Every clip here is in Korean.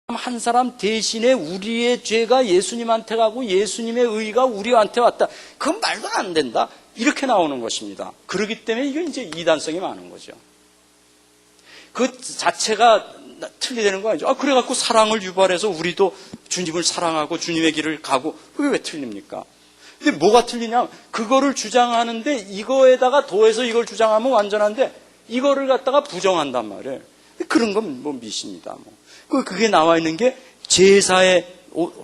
한 사람 대신에 우리의 죄가 예수님한테 가고 예수님의 의가 우리한테 왔다. 그건 말도 안 된다. 이렇게 나오는 것입니다. 그렇기 때문에 이게 이제 이단성이 많은 거죠. 그 자체가 틀리다는 거 아니죠. 그래갖고 사랑을 유발해서 우리도 주님을 사랑하고 주님의 길을 가고 그게 왜 틀립니까? 근데 뭐가 틀리냐? 그거를 주장하는데 이거에다가 더해서 이걸 주장하면 완전한데 이거를 갖다가 부정한단 말이에요. 그런 건 뭐 미십니다. 그게 나와 있는 게 제사에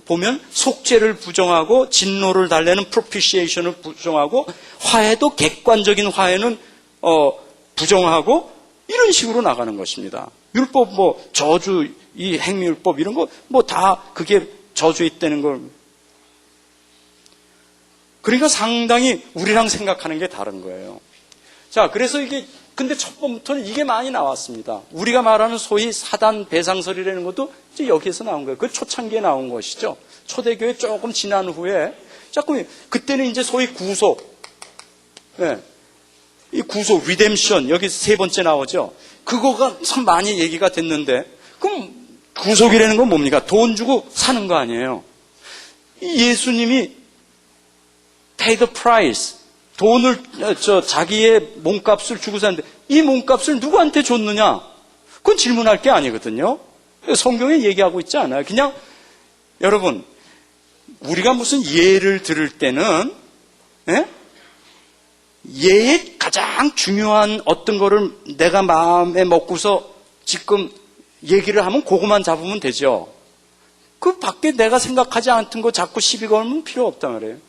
보면 속죄를 부정하고 진노를 달래는 propitiation을 부정하고 화해도 객관적인 화해는 부정하고 이런 식으로 나가는 것입니다. 율법 저주 이 행위율법 이런 거 다 그게 저주에 있다는 걸. 그러니까 상당히 우리랑 생각하는 게 다른 거예요. 자, 그래서 이게 근데 첫 번부터는 이게 많이 나왔습니다. 우리가 말하는 소위 사단 배상설이라는 것도 이제 여기에서 나온 거예요. 그 초창기에 나온 것이죠. 초대교회 조금 지난 후에 자꾸 그때는 이제 소위 구속, 이 구속, 리뎀션 여기 세 번째 나오죠. 그거가 참 많이 얘기가 됐는데 그럼 구속이라는 건 뭡니까? 돈 주고 사는 거 아니에요. 예수님이 pay the price. 돈을, 자기의 몸값을 주고 사는데, 이 몸값을 누구한테 줬느냐? 그건 질문할 게 아니거든요. 성경에 얘기하고 있지 않아요. 그냥, 여러분, 우리가 무슨 예를 들을 때는, 예의 가장 중요한 어떤 거를 내가 마음에 먹고서 지금 얘기를 하면 그거만 잡으면 되죠. 그 밖에 내가 생각하지 않던 거 자꾸 시비 걸면 필요 없단 말이에요.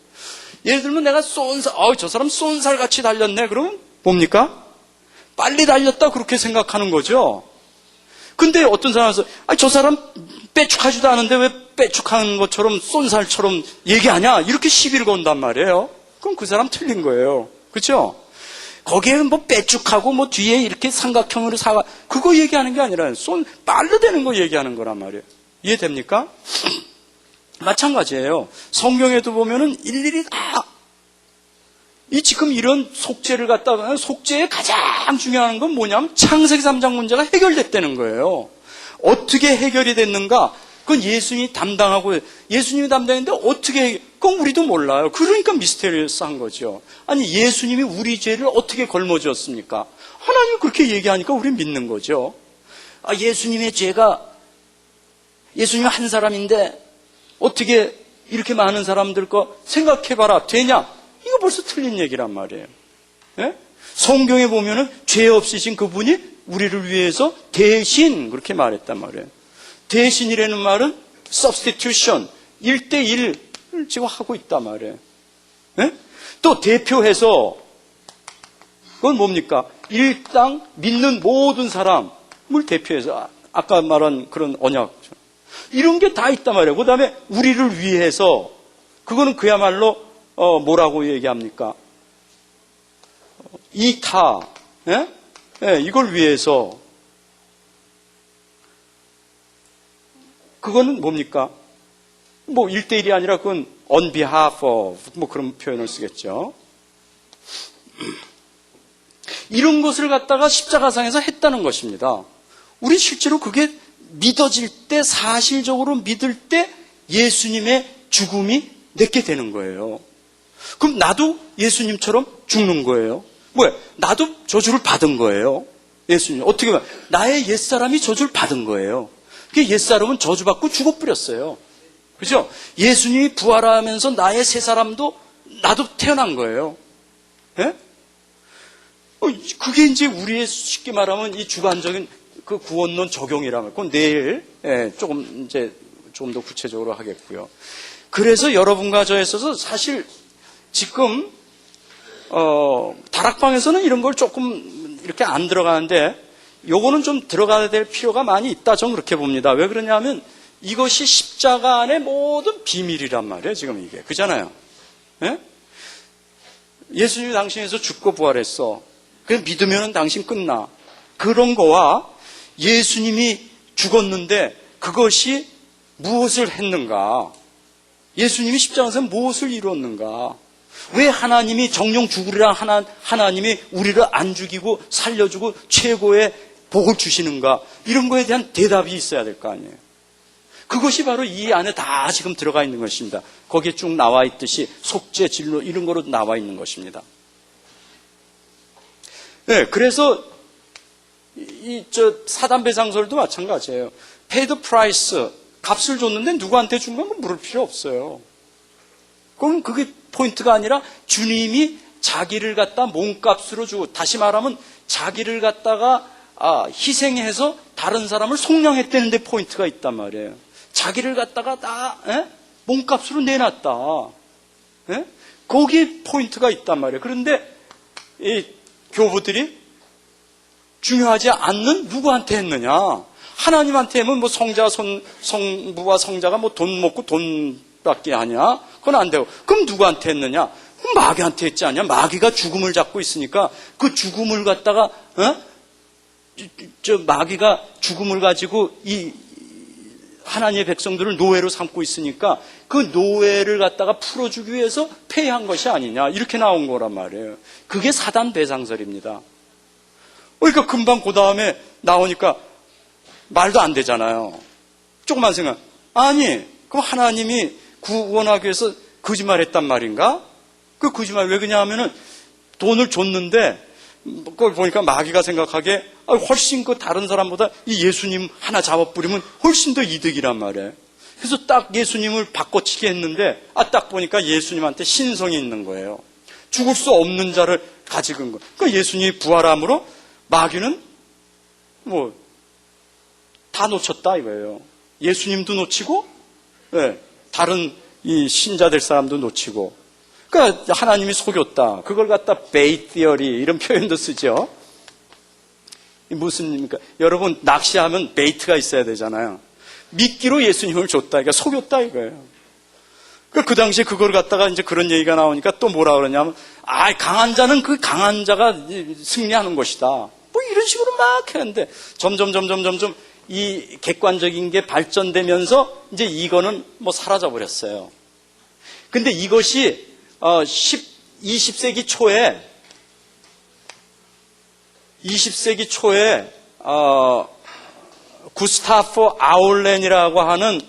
예를 들면 내가 저 사람 쏜살같이 달렸네. 그러면 뭡니까? 빨리 달렸다 그렇게 생각하는 거죠. 근데 어떤 사람에서 저 사람 빼축하지도 않은데 왜 빼축하는 것처럼 쏜살처럼 얘기하냐? 이렇게 시비를 건단 말이에요. 그럼 그 사람 틀린 거예요. 그렇죠? 거기에 빼축하고 뒤에 이렇게 삼각형으로 그거 얘기하는 게 아니라 빨로 되는 거 얘기하는 거란 말이에요. 이해됩니까? 마찬가지예요. 성경에도 보면은 일일이 다 지금 이런 속죄를 갖다가 속죄의 가장 중요한 건 뭐냐면 창세기 3장 문제가 해결됐다는 거예요. 어떻게 해결이 됐는가? 그건 예수님이 담당하고 예수님이 담당했는데 어떻게 그건 우리도 몰라요. 그러니까 미스테리어스한 거죠. 아니 예수님이 우리 죄를 어떻게 걸머쥐었습니까? 하나님 그렇게 얘기하니까 우리 믿는 거죠. 예수님의 죄가 예수님 한 사람인데 어떻게 이렇게 많은 사람들 거 생각해봐라. 되냐? 이거 벌써 틀린 얘기란 말이에요. 성경에 보면은 죄 없으신 그분이 우리를 위해서 대신 그렇게 말했단 말이에요. 대신이라는 말은 substitution, 1대1을 지금 하고 있단 말이에요. 또 대표해서 그건 뭡니까? 일당 믿는 모든 사람을 대표해서 아까 말한 그런 언약 이런 게 다 있단 말이에요. 그 다음에 우리를 위해서 그거는 그야말로 뭐라고 얘기합니까? 이타 이걸 위해서 그거는 뭡니까? 1대1이 아니라 그건 on behalf of 그런 표현을 쓰겠죠. 이런 것을 갖다가 십자가상에서 했다는 것입니다. 우리 실제로 그게 믿어질 때 사실적으로 믿을 때 예수님의 죽음이 내게 되는 거예요. 그럼 나도 예수님처럼 죽는 거예요. 뭐야? 나도 저주를 받은 거예요. 예수님 어떻게 보면 나의 옛사람이 저주를 받은 거예요. 그 옛사람은 저주받고 죽어버렸어요. 그렇죠? 예수님이 부활하면서 나의 새 사람도 나도 태어난 거예요. 그게 이제 우리의 쉽게 말하면 이 주관적인 그 구원론 적용이라면 그건 내일 조금 더 구체적으로 하겠고요. 그래서 여러분과 저에 있어서 사실 지금 다락방에서는 이런 걸 조금 이렇게 안 들어가는데 요거는 좀 들어가야 될 필요가 많이 있다. 저는 그렇게 봅니다. 왜 그러냐면 이것이 십자가 안의 모든 비밀이란 말이에요. 지금 이게 그잖아요. 예수님이 당신에서 죽고 부활했어. 그래서 믿으면 당신 끝나. 그런 거와 예수님이 죽었는데 그것이 무엇을 했는가? 예수님이 십자가에서 무엇을 이뤘는가? 왜 하나님이 정령 죽으리라 하나님이 우리를 안 죽이고 살려주고 최고의 복을 주시는가? 이런 거에 대한 대답이 있어야 될 거 아니에요. 그것이 바로 이 안에 다 지금 들어가 있는 것입니다. 거기에 쭉 나와 있듯이 속죄, 진로 이런 거로 나와 있는 것입니다. 네, 그래서 사단배상설도 마찬가지예요. Pay the price, 값을 줬는데 누구한테 준 건 물을 필요 없어요. 그럼 그게 포인트가 아니라 주님이 자기를 갖다 몸값으로 주고, 다시 말하면 자기를 갖다가 희생해서 다른 사람을 속량했다는 데 포인트가 있단 말이에요. 자기를 갖다가 다 몸값으로 내놨다. 거기에 포인트가 있단 말이에요. 그런데 이 교부들이 중요하지 않는 누구한테 했느냐? 하나님한테 하면 뭐 성부와 성자가 뭐 돈 먹고 돈밖에 하냐? 그건 안 되고. 그럼 누구한테 했느냐? 그럼 마귀한테 했지 않냐? 마귀가 죽음을 잡고 있으니까 그 죽음을 갖다가 마귀가 죽음을 가지고 이 하나님의 백성들을 노예로 삼고 있으니까 그 노예를 갖다가 풀어주기 위해서 폐해한 것이 아니냐, 이렇게 나온 거란 말이에요. 그게 사단 배상설입니다. 그러니까 금방 그 다음에 나오니까 말도 안 되잖아요. 조금만 생각. 아니, 그럼 하나님이 구원하기 위해서 거짓말했단 말인가? 그 거짓말 왜 그러냐 하면은 돈을 줬는데 그걸 보니까 마귀가 생각하기에 훨씬 그 다른 사람보다 이 예수님 하나 잡아뿌리면 훨씬 더 이득이란 말이에요. 그래서 딱 예수님을 바꿔치기 했는데 딱 보니까 예수님한테 신성이 있는 거예요. 죽을 수 없는 자를 가지고 온 거예요. 그러니까 예수님이 부활함으로 마귀는 뭐 다 놓쳤다 이거예요. 예수님도 놓치고 다른 이 신자 될 사람도 놓치고. 그러니까 하나님이 속였다. 그걸 갖다 베이 티어리 이런 표현도 쓰죠. 무슨 의미입니까? 여러분 낚시하면 베이트가 있어야 되잖아요. 미끼로 예수님을 줬다. 그러니까 속였다 이거예요. 그 당시에 그걸 갖다가 이제 그런 얘기가 나오니까 또 뭐라 그러냐면 강한 자는 그 강한 자가 승리하는 것이다. 뭐 이런 식으로 막 했는데 점점 이 객관적인 게 발전되면서 이제 이거는 뭐 사라져 버렸어요. 근데 이것이 20세기 초에 구스타프 아울렌이라고 하는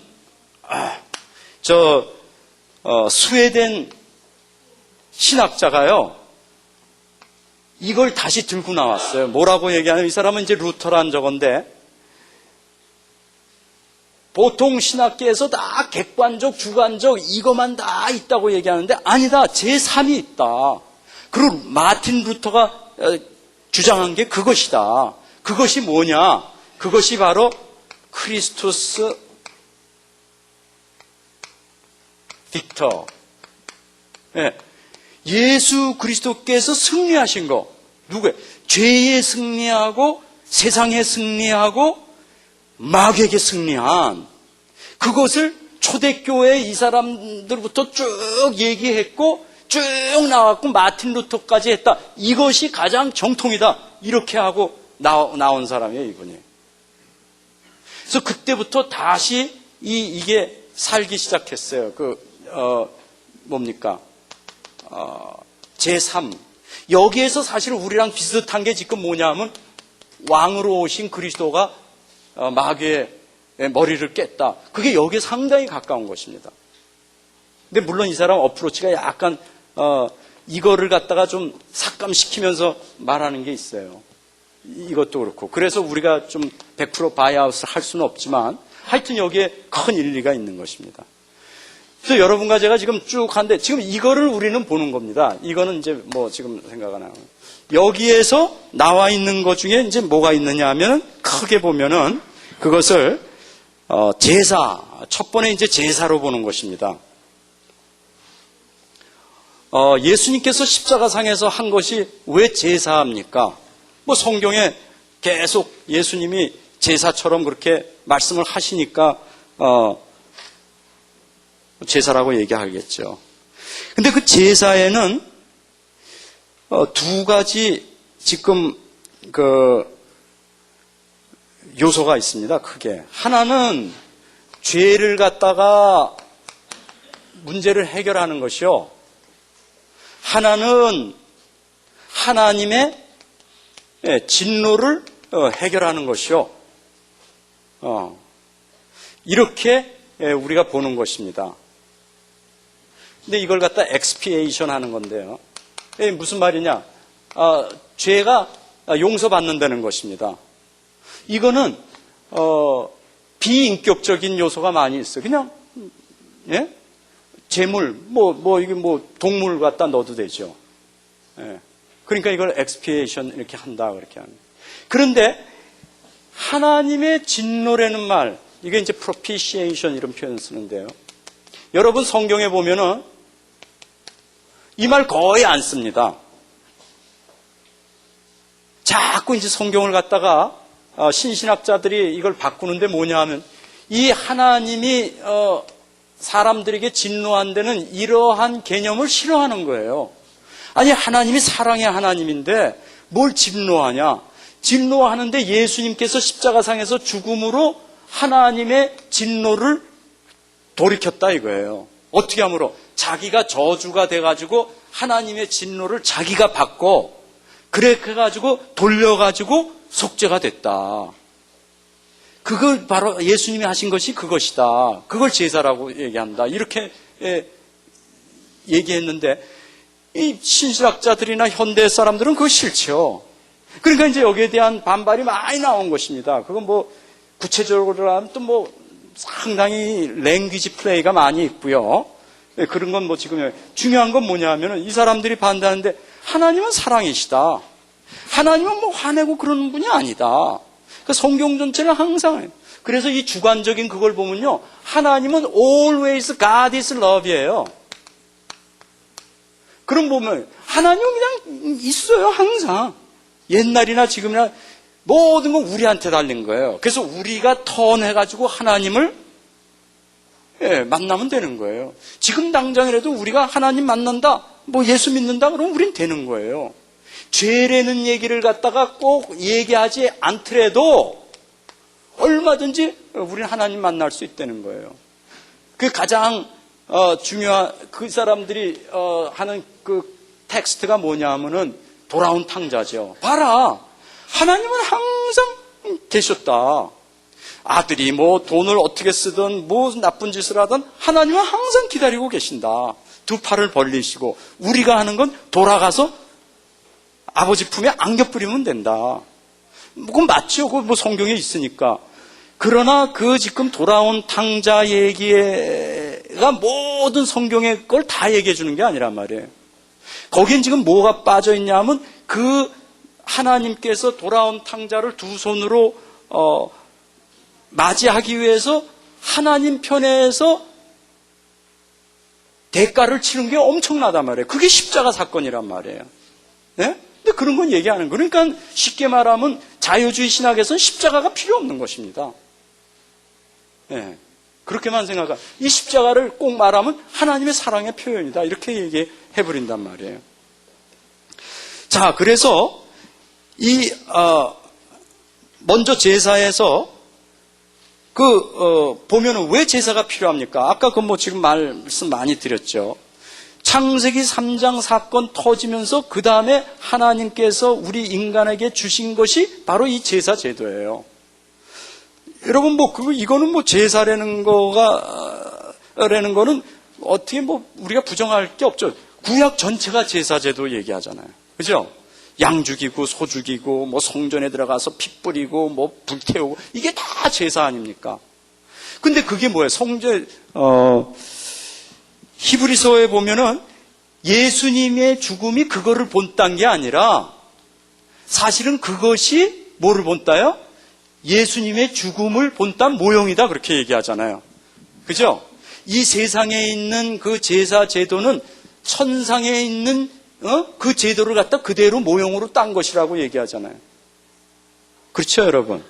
스웨덴 신학자가요, 이걸 다시 들고 나왔어요. 뭐라고 얘기하냐면, 이 사람은 이제 루터란 저건데, 보통 신학계에서 다 객관적, 주관적 이것만 다 있다고 얘기하는데 아니다. 제3이 있다. 그리고 마틴 루터가 주장한 게 그것이다. 그것이 뭐냐? 그것이 바로 크리스토스 빅터. 예수 그리스도께서 승리하신 거. 누구예요? 죄에 승리하고 세상에 승리하고 마귀에게 승리한 그것을 초대교회 이 사람들부터 쭉 얘기했고 쭉 나왔고 마틴 루터까지 했다. 이것이 가장 정통이다. 이렇게 하고 나온 사람이에요, 이분이. 그래서 그때부터 다시 이게 살기 시작했어요. 제3. 여기에서 사실 우리랑 비슷한 게 지금 뭐냐면 왕으로 오신 그리스도가 마귀의 머리를 깼다. 그게 여기에 상당히 가까운 것입니다. 근데 물론 이 사람 어프로치가 약간 이거를 갖다가 좀 삭감시키면서 말하는 게 있어요. 이것도 그렇고. 그래서 우리가 좀 100% 바이아웃을 할 수는 없지만 하여튼 여기에 큰 일리가 있는 것입니다. 그래서 여러분과 제가 지금 쭉 하는데 지금 이거를 우리는 보는 겁니다. 이거는 이제 뭐 지금 생각 안 하고. 여기에서 나와 있는 것 중에 이제 뭐가 있느냐 하면 크게 보면은 그것을 제사, 첫 번에 이제 제사로 보는 것입니다. 예수님께서 십자가상에서 한 것이 왜 제사입니까? 뭐 성경에 계속 예수님이 제사처럼 그렇게 말씀을 하시니까 제사라고 얘기하겠죠. 근데 그 제사에는 두 가지 지금 요소가 있습니다. 크게. 하나는 죄를 갖다가 문제를 해결하는 것이요. 하나는 하나님의 진노를 해결하는 것이요. 이렇게 우리가 보는 것입니다. 근데 이걸 갖다 expiation 하는 건데요. 무슨 말이냐? 죄가 용서받는다는 것입니다. 이거는 비인격적인 요소가 많이 있어요. 그냥 재물, 이게 동물 갖다 넣어도 되죠. 그러니까 이걸 expiation 이렇게 한다 그렇게 합니다. 그런데 하나님의 진노라는 말, 이게 이제 propitiation 이런 표현을 쓰는데요. 여러분 성경에 보면은 이 말 거의 안 씁니다. 자꾸 이제 성경을 갖다가 신신학자들이 이걸 바꾸는데 뭐냐 하면 이 하나님이 사람들에게 진노한 데는 이러한 개념을 싫어하는 거예요. 아니 하나님이 사랑의 하나님인데 뭘 진노하냐? 진노하는데 예수님께서 십자가상에서 죽음으로 하나님의 진노를 돌이켰다 이거예요. 어떻게 함으로? 자기가 저주가 돼가지고 하나님의 진노를 자기가 받고 그렇게 가지고 돌려가지고 속죄가 됐다. 그걸 바로 예수님이 하신 것이 그것이다. 그걸 제사라고 얘기한다. 이렇게 얘기했는데 이 신실학자들이나 현대 사람들은 그거 싫죠. 그러니까 이제 여기에 대한 반발이 많이 나온 것입니다. 그건 구체적으로 하면 또 상당히 랭귀지 플레이가 많이 있고요. 그런 건 지금 중요한 건 뭐냐 하면은 이 사람들이 반대하는데 하나님은 사랑이시다. 하나님은 화내고 그러는 분이 아니다. 그 성경 전체는 항상 그래서 이 주관적인 그걸 보면요. 하나님은 always God is love예요. 그럼 보면 하나님은 그냥 있어요. 항상. 옛날이나 지금이나 모든 건 우리한테 달린 거예요. 그래서 우리가 턴해가지고 하나님을 만나면 되는 거예요. 지금 당장이라도 우리가 하나님 만난다, 예수 믿는다 그러면 우린 되는 거예요. 죄라는 얘기를 갖다가 꼭 얘기하지 않더라도 얼마든지 우리는 하나님 만날 수 있다는 거예요. 그 가장 중요한 그 사람들이 하는 그 텍스트가 뭐냐 하면은 돌아온 탕자죠. 봐라, 하나님은 항상 계셨다. 아들이 돈을 어떻게 쓰든 나쁜 짓을 하든 하나님은 항상 기다리고 계신다. 두 팔을 벌리시고 우리가 하는 건 돌아가서 아버지 품에 안겨 뿌리면 된다. 그건 맞죠. 그거 성경에 있으니까. 그러나 그 지금 돌아온 탕자 얘기가 모든 성경의 걸 다 얘기해 주는 게 아니란 말이에요. 거긴 지금 뭐가 빠져 있냐 하면 그 하나님께서 돌아온 탕자를 두 손으로 맞이하기 위해서 하나님 편에서 대가를 치는 게 엄청나단 말이에요. 그게 십자가 사건이란 말이에요. 네? 근데 그런 건 얘기하는 거예요. 그러니까 쉽게 말하면 자유주의 신학에서는 십자가가 필요 없는 것입니다. 네. 그렇게만 생각하면 이 십자가를 꼭 말하면 하나님의 사랑의 표현이다. 이렇게 얘기해버린단 말이에요. 자, 그래서 먼저 제사에서 보면은 왜 제사가 필요합니까? 아까 지금 말씀 많이 드렸죠. 창세기 3장 사건 터지면서 그 다음에 하나님께서 우리 인간에게 주신 것이 바로 이 제사 제도예요. 여러분 이거는 제사라는 거는 어떻게 우리가 부정할 게 없죠. 구약 전체가 제사 제도 얘기하잖아요. 그죠? 양 죽이고 소 죽이고 성전에 들어가서 피 뿌리고 불 태우고 이게 다 제사 아닙니까? 근데 그게 뭐예요? 히브리서에 보면은 예수님의 죽음이 그거를 본딴 게 아니라 사실은 그것이 뭐를 본따요? 예수님의 죽음을 본딴 모형이다 그렇게 얘기하잖아요. 그죠? 이 세상에 있는 그 제사 제도는 천상에 있는 그 제도를 갖다 그대로 모형으로 딴 것이라고 얘기하잖아요. 그렇죠, 여러분?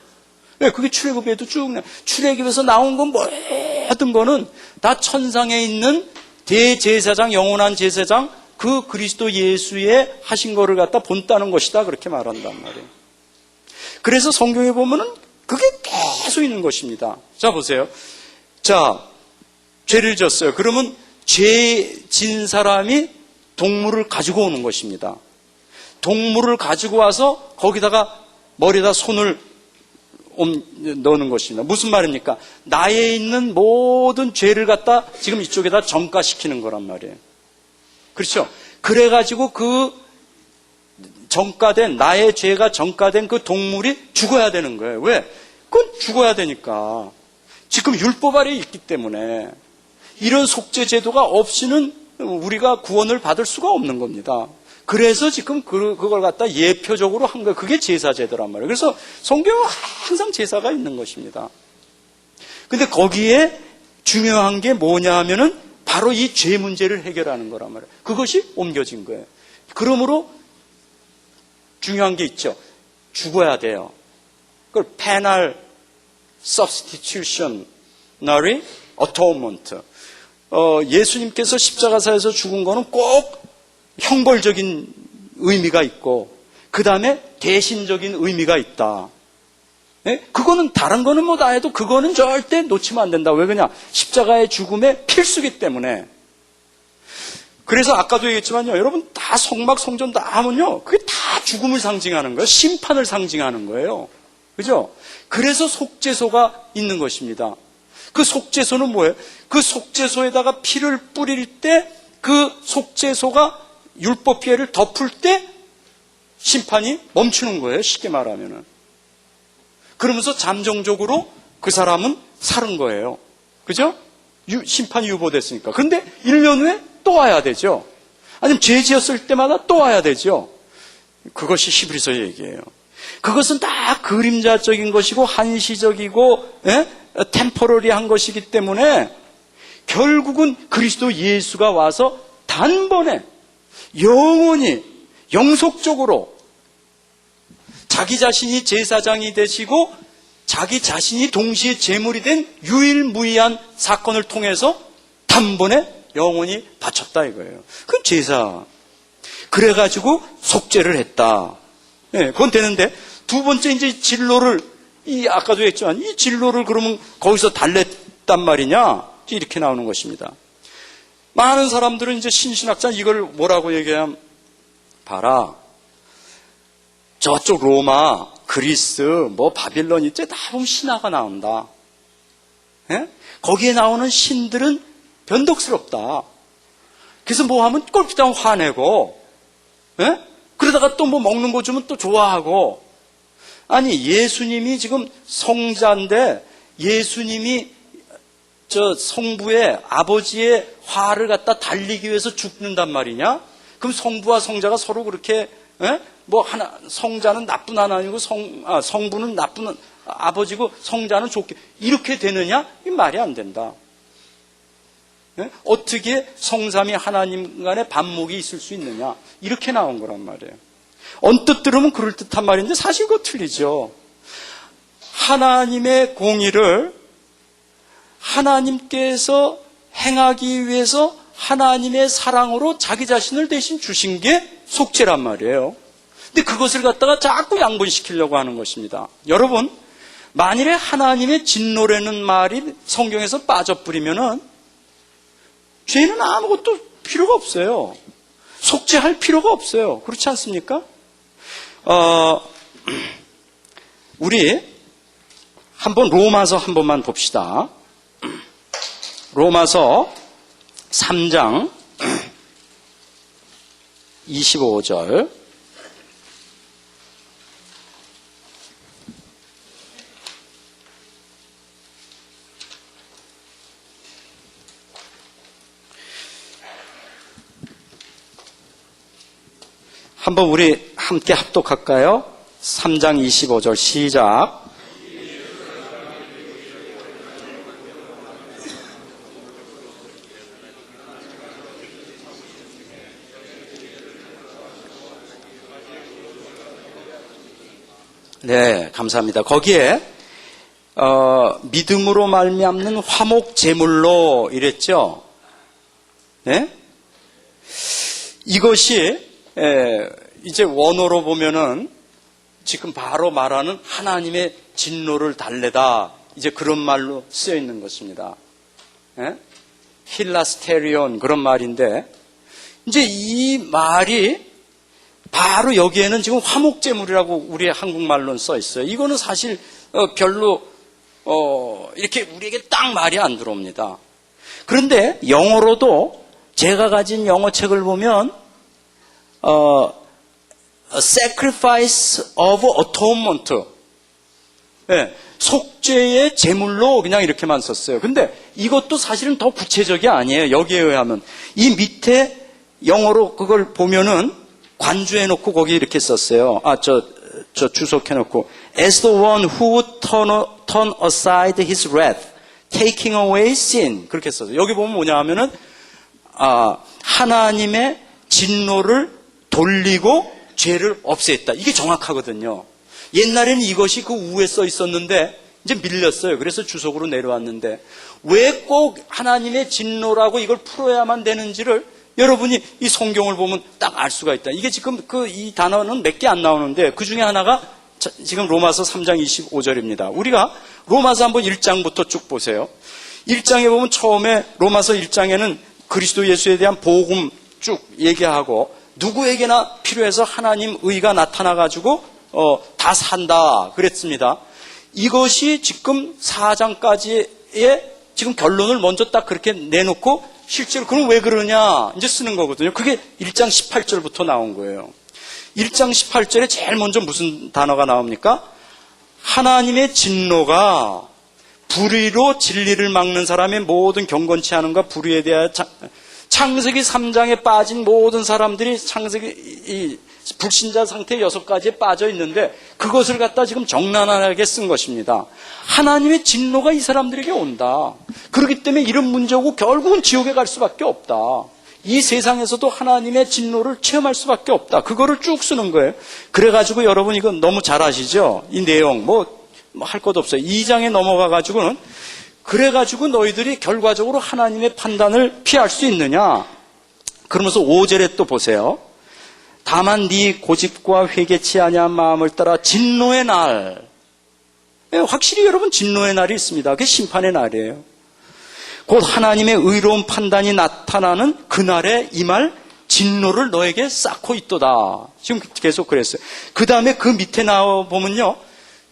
네, 그게 출애굽에도 출애굽에서 나온 건 모든 거는 다 천상에 있는 대제사장, 영원한 제사장, 그 그리스도 예수의 하신 거를 갖다 본따는 것이다 그렇게 말한단 말이에요. 그래서 성경에 보면은 그게 계속 있는 것입니다. 자, 보세요. 자, 죄를 졌어요. 그러면 죄 진 사람이 동물을 가지고 오는 것입니다. 동물을 가지고 와서 거기다가 머리에다 손을 넣는 것입니다. 무슨 말입니까? 나에 있는 모든 죄를 갖다 지금 이쪽에다 전가시키는 거란 말이에요. 그렇죠? 그래가지고 그 전가된, 나의 죄가 전가된 그 동물이 죽어야 되는 거예요. 왜? 그건 죽어야 되니까. 지금 율법 아래에 있기 때문에 이런 속죄 제도가 없이는 우리가 구원을 받을 수가 없는 겁니다. 그래서 지금 그걸 갖다 예표적으로 한 거예요. 그게 제사제도란 말이에요. 그래서 성경은 항상 제사가 있는 것입니다. 근데 거기에 중요한 게 뭐냐 하면은 바로 이 죄 문제를 해결하는 거란 말이에요. 그것이 옮겨진 거예요. 그러므로 중요한 게 있죠. 죽어야 돼요. 그걸 penal substitutionary atonement. 예수님께서 십자가사에서 죽은 거는 꼭 형벌적인 의미가 있고 그 다음에 대신적인 의미가 있다. 예? 그거는 다른 거는 뭐 다 해도 그거는 절대 놓치면 안 된다. 왜 그러냐? 십자가의 죽음의 필수기 때문에. 그래서 아까도 얘기했지만요. 여러분 다 성막 성전 다 하면요. 그게 다 죽음을 상징하는 거예요. 심판을 상징하는 거예요. 그죠? 그래서 속죄소가 있는 것입니다. 그 속죄소는 뭐예요? 그 속죄소에다가 피를 뿌릴 때 그 속죄소가 율법 피해를 덮을 때 심판이 멈추는 거예요. 쉽게 말하면은. 그러면서 잠정적으로 그 사람은 사는 거예요. 그죠? 심판이 유보됐으니까. 그런데 1년 후에 또 와야 되죠. 아니면 죄 지었을 때마다 또 와야 되죠. 그것이 히브리서 얘기예요. 그것은 다 그림자적인 것이고 한시적이고 템포러리한 것이기 때문에 결국은 그리스도 예수가 와서 단번에 영원히 영속적으로 자기 자신이 제사장이 되시고 자기 자신이 동시에 제물이 된 유일무이한 사건을 통해서 단번에 영원히 바쳤다 이거예요. 그 제사. 그래가지고 속죄를 했다. 예, 그건 되는데 두 번째 이제 진로를 아까도 했지만 이 진로를 그러면 거기서 달랬단 말이냐? 이렇게 나오는 것입니다. 많은 사람들은 이제 신신학자 이걸 뭐라고 얘기하면 봐라. 저쪽 로마, 그리스, 뭐 바빌론 이때 다 보면 신화가 나온다. 예? 거기에 나오는 신들은 변덕스럽다. 그래서 뭐 하면 꼴피당 화내고, 예? 그러다가 또 뭐 먹는 거 주면 또 좋아하고. 아니 예수님이 지금 성자인데 예수님이 저 성부의 아버지의 화를 갖다 달리기 위해서 죽는단 말이냐? 그럼 성부와 성자가 서로 그렇게 뭐 하나 성자는 나쁜 하나님이고 성부는 나쁜 아버지고 성자는 좋게 이렇게 되느냐? 이 말이 안 된다. 어떻게 성삼위 하나님 간의 반목이 있을 수 있느냐? 이렇게 나온 거란 말이에요. 언뜻 들으면 그럴듯한 말인데 사실 그거 틀리죠. 하나님의 공의를 하나님께서 행하기 위해서 하나님의 사랑으로 자기 자신을 대신 주신 게 속죄란 말이에요. 근데 그것을 갖다가 자꾸 양분시키려고 하는 것입니다. 여러분, 만일에 하나님의 진노라는 말이 성경에서 빠져버리면은 죄는 아무것도 필요가 없어요. 속죄할 필요가 없어요. 그렇지 않습니까? 우리 한번 로마서 한 번만 봅시다. 로마서 3장 25절. 한번 우리 함께 합독할까요? 3장 25절 시작. 네, 감사합니다. 거기에 믿음으로 말미암는 화목 제물로 이랬죠. 네? 이것이 이제 원어로 보면은 지금 바로 말하는 하나님의 진노를 달래다. 이제 그런 말로 쓰여 있는 것입니다. 힐라스테리온 그런 말인데 이제 이 말이 바로 여기에는 지금 화목제물이라고 우리 한국말로는 써 있어요. 이거는 사실 별로 이렇게 우리에게 딱 말이 안 들어옵니다. 그런데 영어로도 제가 가진 영어 책을 보면 Sacrifice of Atonement, 네, 속죄의 제물로 그냥 이렇게만 썼어요. 근데 이것도 사실은 더 구체적이 아니에요. 여기에 의하면 이 밑에 영어로 그걸 보면은 관주해놓고 거기 이렇게 썼어요. 저 주석해놓고 As the one who turn aside his wrath, taking away sin, 그렇게 썼어요. 여기 보면 뭐냐 하면은 하나님의 진노를 돌리고 죄를 없앴다. 이게 정확하거든요. 옛날에는 이것이 그 우에 써 있었는데 이제 밀렸어요. 그래서 주석으로 내려왔는데 왜 꼭 하나님의 진노라고 이걸 풀어야만 되는지를 여러분이 이 성경을 보면 딱 알 수가 있다. 이게 지금 이 단어는 몇 개 안 나오는데 그 중에 하나가 지금 로마서 3장 25절입니다. 우리가 로마서 한번 1장부터 쭉 보세요. 1장에 보면 처음에 로마서 1장에는 그리스도 예수에 대한 복음 쭉 얘기하고 누구에게나 필요해서 하나님 의가 나타나가지고 다 산다 그랬습니다. 이것이 지금 4장까지의 지금 결론을 먼저 딱 그렇게 내놓고 실제로 그럼 왜 그러냐 이제 쓰는 거거든요. 그게 1장 18절부터 나온 거예요. 1장 18절에 제일 먼저 무슨 단어가 나옵니까? 하나님의 진노가 불의로 진리를 막는 사람의 모든 경건치 않음과 불의에 대하여 창세기 3장에 빠진 모든 사람들이 창세기 불신자 상태 6가지에 빠져 있는데 그것을 갖다 지금 적나라하게 쓴 것입니다. 하나님의 진노가 이 사람들에게 온다. 그렇기 때문에 이런 문제 오고 결국은 지옥에 갈 수밖에 없다. 이 세상에서도 하나님의 진노를 체험할 수밖에 없다. 그거를 쭉 쓰는 거예요. 그래가지고 여러분 이거 너무 잘 아시죠? 이 내용 뭐 할 것 없어요. 2장에 넘어가가지고는 그래가지고 너희들이 결과적으로 하나님의 판단을 피할 수 있느냐? 그러면서 5절에 또 보세요. 다만 네 고집과 회개치 아니한 마음을 따라 진노의 날. 확실히 여러분 진노의 날이 있습니다. 그게 심판의 날이에요. 곧 하나님의 의로운 판단이 나타나는 그날에 임할 진노를 너에게 쌓고 있도다. 지금 계속 그랬어요. 그 다음에 그 밑에 나와 보면요.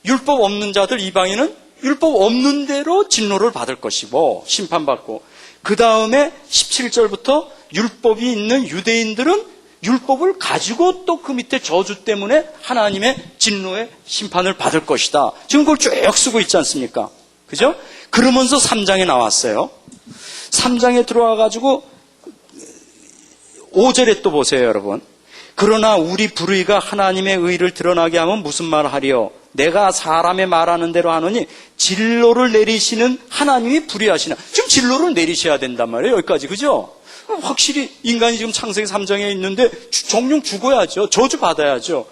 율법 없는 자들 이방인은 율법 없는 대로 진노를 받을 것이고 심판받고 그 다음에 17절부터 율법이 있는 유대인들은 율법을 가지고 또 그 밑에 저주 때문에 하나님의 진노의 심판을 받을 것이다. 지금 그걸 쭉 쓰고 있지 않습니까? 그죠? 그러면서 3장에 나왔어요. 3장에 들어와가지고 5절에 또 보세요, 여러분. 그러나 우리 불의가 하나님의 의를 드러나게 하면 무슨 말을 하리요? 내가 사람의 말하는 대로 하노니 진로를 내리시는 하나님이 불의하시나. 지금 진로를 내리셔야 된단 말이에요. 여기까지. 그죠? 확실히 인간이 지금 창세기 3장에 있는데 정령 죽어야죠. 저주 받아야죠.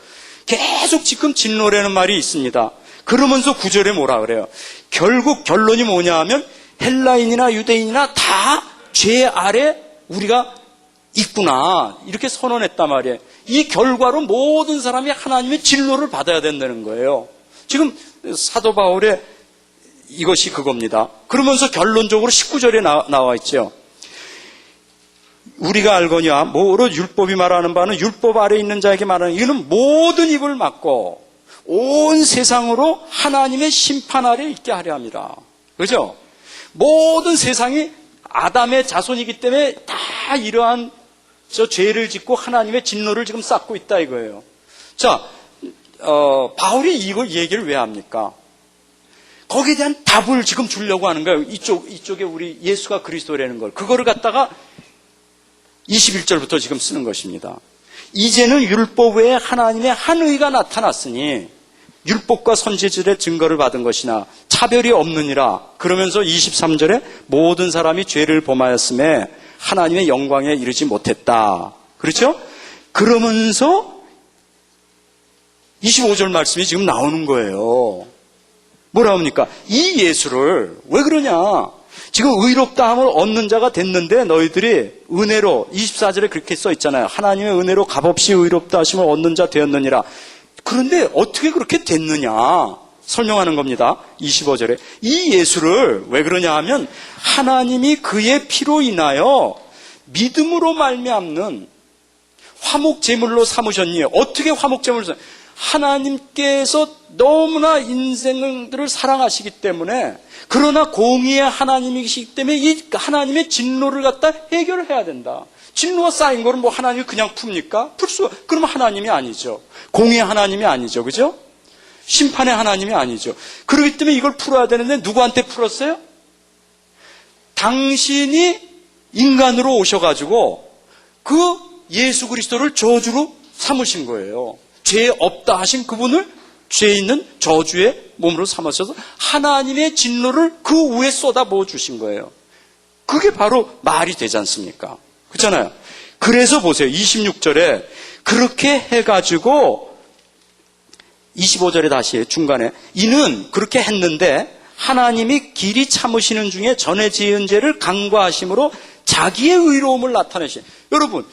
계속 지금 진노라는 말이 있습니다. 그러면서 9절에 뭐라 그래요? 결국 결론이 뭐냐 하면 헬라인이나 유대인이나 다 죄 아래 우리가 있구나. 이렇게 선언했단 말이에요. 이 결과로 모든 사람이 하나님의 진노를 받아야 된다는 거예요. 지금 사도 바울의 이것이 그겁니다. 그러면서 결론적으로 19절에 나와 있죠. 우리가 알거니와 뭐로 율법이 말하는 바는 율법 아래 있는 자에게 말하는 이는 모든 입을 막고 온 세상으로 하나님의 심판 아래 있게 하려 합니다. 그죠? 모든 세상이 아담의 자손이기 때문에 다 이러한 저 죄를 짓고 하나님의 진노를 지금 쌓고 있다 이거예요. 자, 바울이 이걸 얘기를 왜 합니까? 거기에 대한 답을 지금 주려고 하는 거예요. 이쪽에 우리 예수가 그리스도라는 걸. 그거를 갖다가 21절부터 지금 쓰는 것입니다. 이제는 율법 외에 하나님의 한 의가 나타났으니 율법과 선지자들의 증거를 받은 것이나 차별이 없느니라. 그러면서 23절에 모든 사람이 죄를 범하였음에 하나님의 영광에 이르지 못했다. 그렇죠? 그러면서 25절 말씀이 지금 나오는 거예요. 뭐라 합니까? 이 예수를 왜 그러냐? 지금 의롭다 함을 얻는 자가 됐는데 너희들이 은혜로 24절에 그렇게 써 있잖아요. 하나님의 은혜로 값없이 의롭다 하심을 얻는 자 되었느니라. 그런데 어떻게 그렇게 됐느냐? 설명하는 겁니다. 25절에. 이 예수를 왜 그러냐 하면 하나님이 그의 피로 인하여 믿음으로 말미암는 화목제물로 삼으셨니? 어떻게 화목제물로 삼으셨니? 하나님께서 너무나 인생들을 사랑하시기 때문에, 그러나 공의의 하나님이시기 때문에 이 하나님의 진노를 갖다 해결해야 된다. 진노가 쌓인 거는 뭐 하나님이 그냥 풉니까? 그러면 하나님이 아니죠. 공의의 하나님이 아니죠. 그죠? 심판의 하나님이 아니죠. 그렇기 때문에 이걸 풀어야 되는데 누구한테 풀었어요? 당신이 인간으로 오셔가지고 그 예수 그리스도를 저주로 삼으신 거예요. 죄 없다 하신 그분을 죄 있는 저주의 몸으로 삼으셔서 하나님의 진노를 그 위에 쏟아부어 주신 거예요. 그게 바로 말이 되지 않습니까? 그렇잖아요. 그래서 보세요. 26절에 그렇게 해가지고 25절에 다시 중간에 이는 그렇게 했는데 하나님이 길이 참으시는 중에 전에 지은 죄를 간과하심으로 자기의 의로움을 나타내시. 여러분,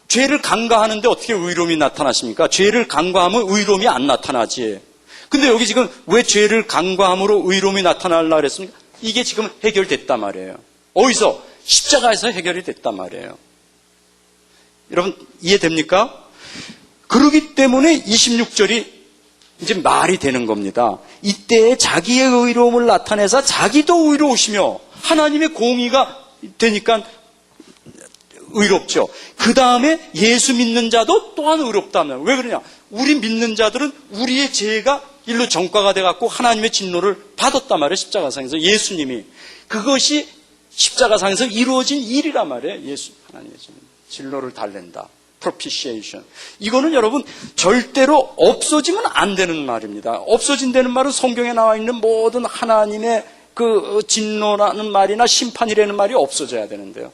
죄를 간과하는데 어떻게 의로움이 나타나십니까? 죄를 간과하면 의로움이 안 나타나지. 근데 여기 지금 왜 죄를 간과함으로 의로움이 나타나려고 그랬습니까? 이게 지금 해결됐단 말이에요. 어디서? 십자가에서 해결이 됐단 말이에요. 여러분 이해됩니까? 그렇기 때문에 26절이 이제 말이 되는 겁니다. 이때에 자기의 의로움을 나타내서 자기도 의로우시며 하나님의 공의가 되니까 의롭죠. 그 다음에 예수 믿는 자도 또한 의롭다면. 왜 그러냐? 우리 믿는 자들은 우리의 죄가 일로 전과가 돼갖고 하나님의 진노를 받았단 말이에요. 십자가상에서 예수님이. 그것이 십자가상에서 이루어진 일이란 말이에요. 예수 하나님의 진노를 달랜다. propitiation. 이거는 여러분 절대로 없어지면 안 되는 말입니다. 없어진다는 말은 성경에 나와 있는 모든 하나님의 그 진노라는 말이나 심판이라는 말이 없어져야 되는데요.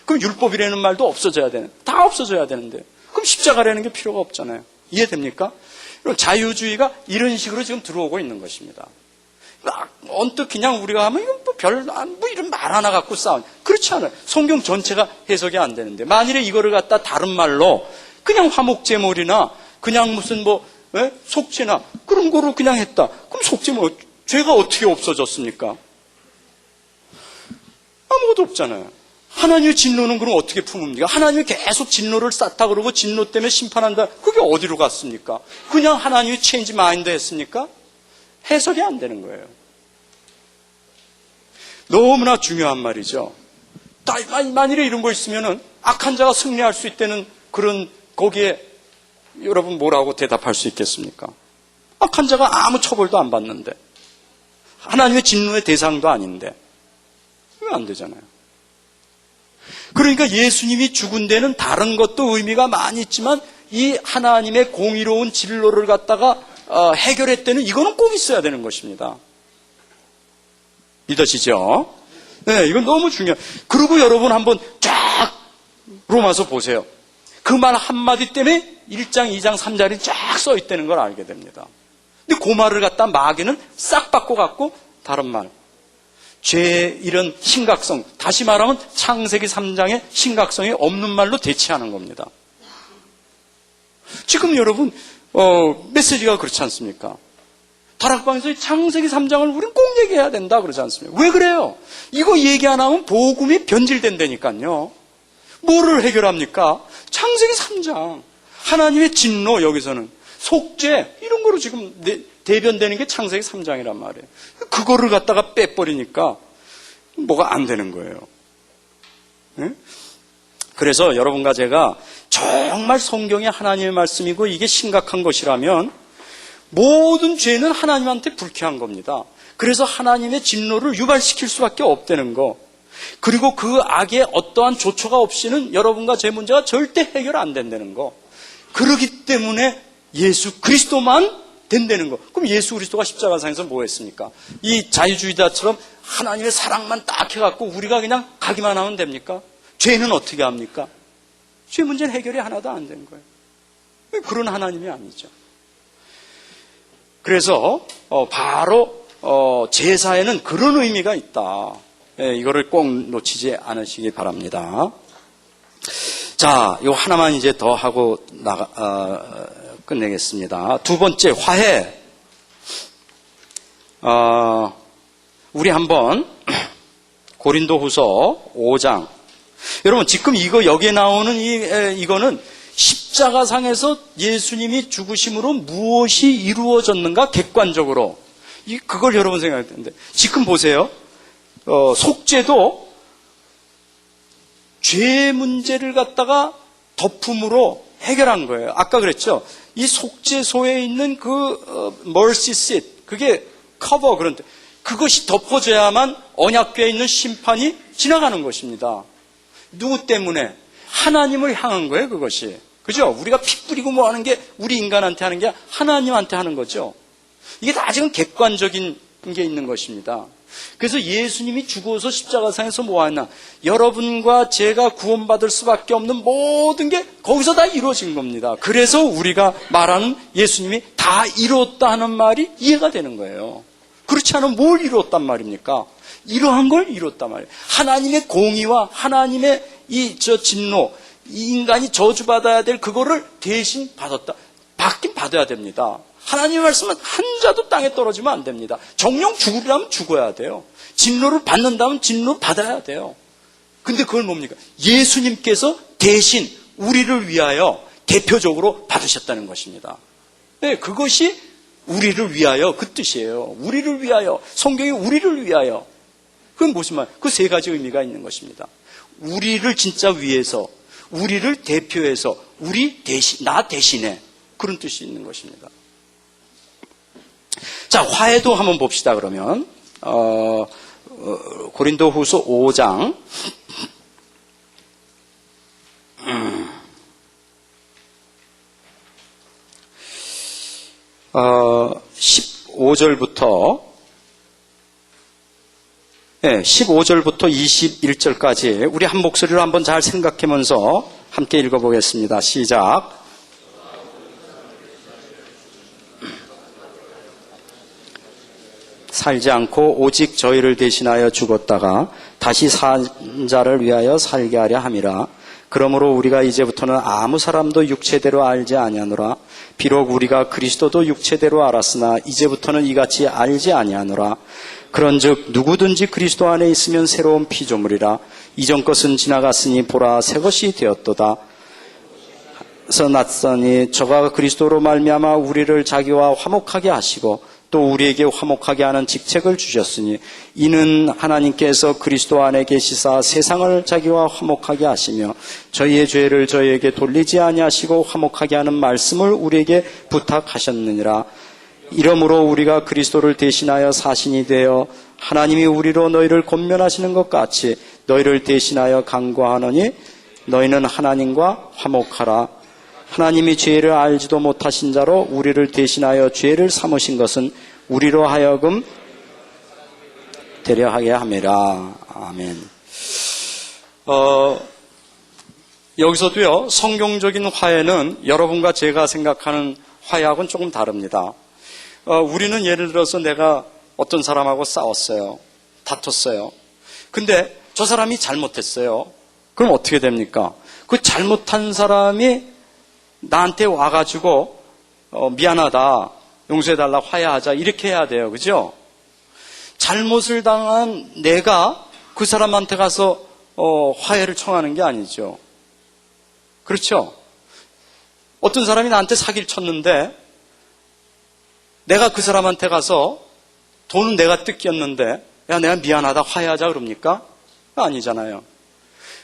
그럼 율법이라는 말도 없어져야 되는, 다 없어져야 되는데요. 그럼 십자가라는 게 필요가 없잖아요. 이해됩니까? 자유주의가 이런 식으로 지금 들어오고 있는 것입니다. 언뜻 그냥 우리가 하면 이건 뭐 이런 말 하나 갖고 싸운. 그렇지 않아요. 성경 전체가 해석이 안 되는데 만일에 이거를 갖다 다른 말로 그냥 화목제물이나 그냥 무슨 속죄나 그런 거로 그냥 했다. 그럼 속죄물 죄가 어떻게 없어졌습니까? 아무것도 없잖아요. 하나님의 진노는 그럼 어떻게 품습니까? 하나님이 계속 진노를 쌓다 그러고 진노 때문에 심판한다. 그게 어디로 갔습니까? 그냥 하나님이 체인지 마인드 했습니까? 해석이 안 되는 거예요. 너무나 중요한 말이죠. 만일에 이런 거 있으면은 악한 자가 승리할 수 있다는 그런 거기에 여러분 뭐라고 대답할 수 있겠습니까? 악한 자가 아무 처벌도 안 받는데 하나님의 진노의 대상도 아닌데 이거 안 되잖아요. 그러니까 예수님이 죽은 데는 다른 것도 의미가 많이 있지만 이 하나님의 공의로운 진로를 갖다가 해결했다는 이거는 꼭 있어야 되는 것입니다. 믿으시죠? 네, 이건 너무 중요해요. 그리고 여러분 한번 쫙 로마서 보세요. 그 말 한마디 때문에 1장, 2장, 3장이 쫙 써 있다는 걸 알게 됩니다. 근데 그 말을 갖다 마귀는 싹 바꿔갖고 다른 말. 죄의 이런 심각성, 다시 말하면 창세기 3장의 심각성이 없는 말로 대체하는 겁니다. 지금 여러분 메시지가 그렇지 않습니까? 다락방에서 창세기 3장을 우린 꼭 얘기해야 된다 그러지 않습니까? 왜 그래요? 이거 얘기 안 하면 복음이 변질된다니까요. 뭐를 해결합니까? 창세기 3장. 하나님의 진노, 여기서는 속죄 이런 거로 지금 대변되는 게 창세기 3장이란 말이에요. 그거를 갖다가 빼버리니까 뭐가 안 되는 거예요. 네? 그래서 여러분과 제가 정말 성경이 하나님의 말씀이고 이게 심각한 것이라면 모든 죄는 하나님한테 불쾌한 겁니다. 그래서 하나님의 진노를 유발시킬 수밖에 없다는 거. 그리고 그 악에 어떠한 조처가 없이는 여러분과 제 문제가 절대 해결 안 된다는 거. 그렇기 때문에 예수 그리스도만 된다는 거. 그럼 예수 그리스도가 십자가상에서 뭐 했습니까? 이 자유주의자처럼 하나님의 사랑만 딱 해갖고 우리가 그냥 가기만 하면 됩니까? 죄는 어떻게 합니까? 죄 문제는 해결이 하나도 안 된 거예요. 그런 하나님이 아니죠. 그래서 바로 제사에는 그런 의미가 있다. 이거를 꼭 놓치지 않으시기 바랍니다. 자, 이거 하나만 이제 더 하고 끝내겠습니다. 두 번째, 화해. 우리 한번 고린도후서 5장. 여러분 지금 이거 여기에 나오는 이거는 십자가상에서 예수님이 죽으심으로 무엇이 이루어졌는가 객관적으로 그걸 여러분 생각할 텐데 지금 보세요. 속죄도 죄 문제를 갖다가 덮음으로 해결한 거예요. 아까 그랬죠. 이 속죄소에 있는 그 mercy seat 그게 커버 그런데 그것이 덮어져야만 언약궤에 있는 심판이 지나가는 것입니다. 누구 때문에? 하나님을 향한 거예요, 그것이. 그죠? 우리가 피 뿌리고 뭐 하는 게 우리 인간한테 하는 게 하나님한테 하는 거죠. 이게 다 지금 객관적인 게 있는 것입니다. 그래서 예수님이 죽어서 십자가상에서 뭐 하나? 여러분과 제가 구원받을 수밖에 없는 모든 게 거기서 다 이루어진 겁니다. 그래서 우리가 말하는 예수님이 다 이루었다 하는 말이 이해가 되는 거예요. 그렇지 않으면 뭘 이루었단 말입니까? 이러한 걸 이뤘단 말이에요. 하나님의 공의와 하나님의 진노, 이 인간이 저주받아야 될 그거를 대신 받긴 받아야 됩니다. 하나님의 말씀은 한 자도 땅에 떨어지면 안 됩니다. 정령 죽으려면 죽어야 돼요. 진노를 받는다면 진노를 받아야 돼요. 근데 그걸 뭡니까? 예수님께서 대신 우리를 위하여 대표적으로 받으셨다는 것입니다. 네, 그것이 우리를 위하여 그 뜻이에요. 우리를 위하여, 성경이 우리를 위하여. 그건 무슨 말? 그 세 가지 의미가 있는 것입니다. 우리를 진짜 위해서, 우리를 대표해서, 나 대신에 그런 뜻이 있는 것입니다. 자, 화해도 한번 봅시다. 그러면 고린도후서 5장 15절부터 21절까지 우리 한 목소리로 한번 잘 생각하면서 함께 읽어보겠습니다. 시작. 살지 않고 오직 저희를 대신하여 죽었다가 다시 산 자를 위하여 살게 하려 함이라. 그러므로 우리가 이제부터는 아무 사람도 육체대로 알지 아니하노라. 비록 우리가 그리스도도 육체대로 알았으나 이제부터는 이같이 알지 아니하노라. 그런즉 누구든지 그리스도 안에 있으면 새로운 피조물이라. 이전 것은 지나갔으니 보라 새 것이 되었도다. 그래서 낯서니 저가 그리스도로 말미암아 우리를 자기와 화목하게 하시고 또 우리에게 화목하게 하는 직책을 주셨으니 이는 하나님께서 그리스도 안에 계시사 세상을 자기와 화목하게 하시며 저희의 죄를 저희에게 돌리지 아니하시고 화목하게 하는 말씀을 우리에게 부탁하셨느니라. 이러므로 우리가 그리스도를 대신하여 사신이 되어 하나님이 우리로 너희를 권면하시는 것 같이 너희를 대신하여 간구하노니 너희는 하나님과 화목하라. 하나님이 죄를 알지도 못하신 자로 우리를 대신하여 죄를 삼으신 것은 우리로 하여금 되려하게 함이라. 아멘. 여기서도요, 성경적인 화해는 여러분과 제가 생각하는 화해하고는 조금 다릅니다. 우리는 예를 들어서 내가 어떤 사람하고 싸웠어요. 다퉜어요. 근데 저 사람이 잘못했어요. 그럼 어떻게 됩니까? 그 잘못한 사람이 나한테 와가지고 미안하다, 용서해달라, 화해하자 이렇게 해야 돼요. 그죠? 잘못을 당한 내가 그 사람한테 가서 화해를 청하는 게 아니죠. 그렇죠? 어떤 사람이 나한테 사기를 쳤는데 내가 그 사람한테 가서 돈은 내가 뜯겼는데 야 내가 미안하다 화해하자 그럽니까? 아니잖아요.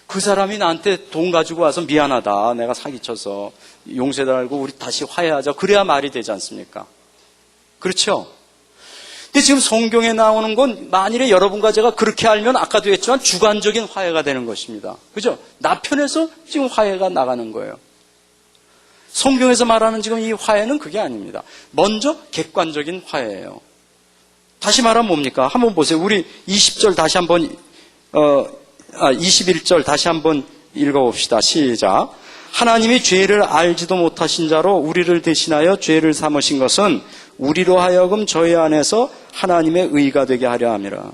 그 사람이 나한테 돈 가지고 와서 미안하다 내가 사기쳐서 용서해달라고 우리 다시 화해하자 그래야 말이 되지 않습니까? 그렇죠? 근데 지금 성경에 나오는 건 만일에 여러분과 제가 그렇게 알면 아까도 했지만 주관적인 화해가 되는 것입니다. 그죠? 나 편에서 지금 화해가 나가는 거예요. 성경에서 말하는 지금 이 화해는 그게 아닙니다. 먼저 객관적인 화해예요. 다시 말하면 뭡니까? 한번 보세요. 우리 20절 다시 한번 21절 다시 한번 읽어봅시다. 시작. 하나님이 죄를 알지도 못하신 자로 우리를 대신하여 죄를 삼으신 것은 우리로 하여금 저희 안에서 하나님의 의가 되게 하려 함이라.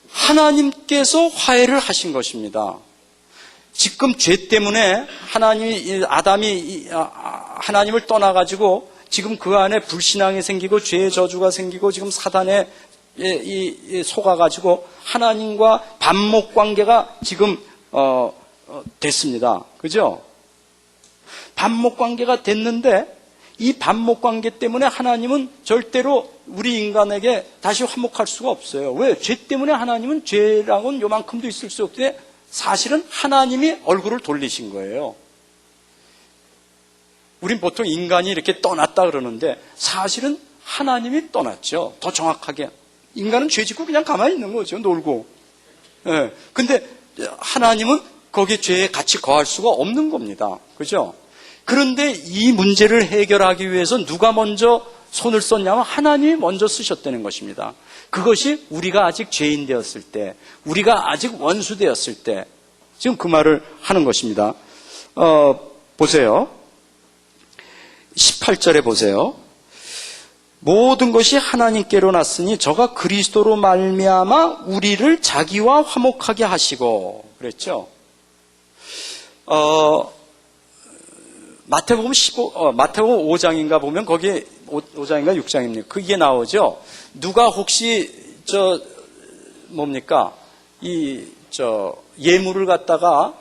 하나님께서 화해를 하신 것입니다. 지금 죄 때문에 아담이 하나님을 떠나가지고 지금 그 안에 불신앙이 생기고 죄의 저주가 생기고 지금 사단에 속아가지고 하나님과 반목 관계가 지금 됐습니다. 그죠? 반목관계가 됐는데 이 반목관계 때문에 하나님은 절대로 우리 인간에게 다시 화목할 수가 없어요. 왜? 죄 때문에 하나님은 죄랑은 요만큼도 있을 수 없는데 사실은 하나님이 얼굴을 돌리신 거예요. 우린 보통 인간이 이렇게 떠났다 그러는데 사실은 하나님이 떠났죠. 더 정확하게. 인간은 죄 짓고 그냥 가만히 있는 거죠. 놀고. 예. 근데 하나님은 거기에 죄에 같이 거할 수가 없는 겁니다. 그죠? 그런데 이 문제를 해결하기 위해서 누가 먼저 손을 썼냐면 하나님이 먼저 쓰셨다는 것입니다. 그것이 우리가 아직 죄인 되었을 때, 우리가 아직 원수 되었을 때, 지금 그 말을 하는 것입니다. 보세요. 18절에 보세요. 모든 것이 하나님께로 났으니 저가 그리스도로 말미암아 우리를 자기와 화목하게 하시고 그랬죠. 마태복음 5장인가 보면 거기에 5장인가 6장입니까? 그게 나오죠. 누가 혹시 예물을 갖다가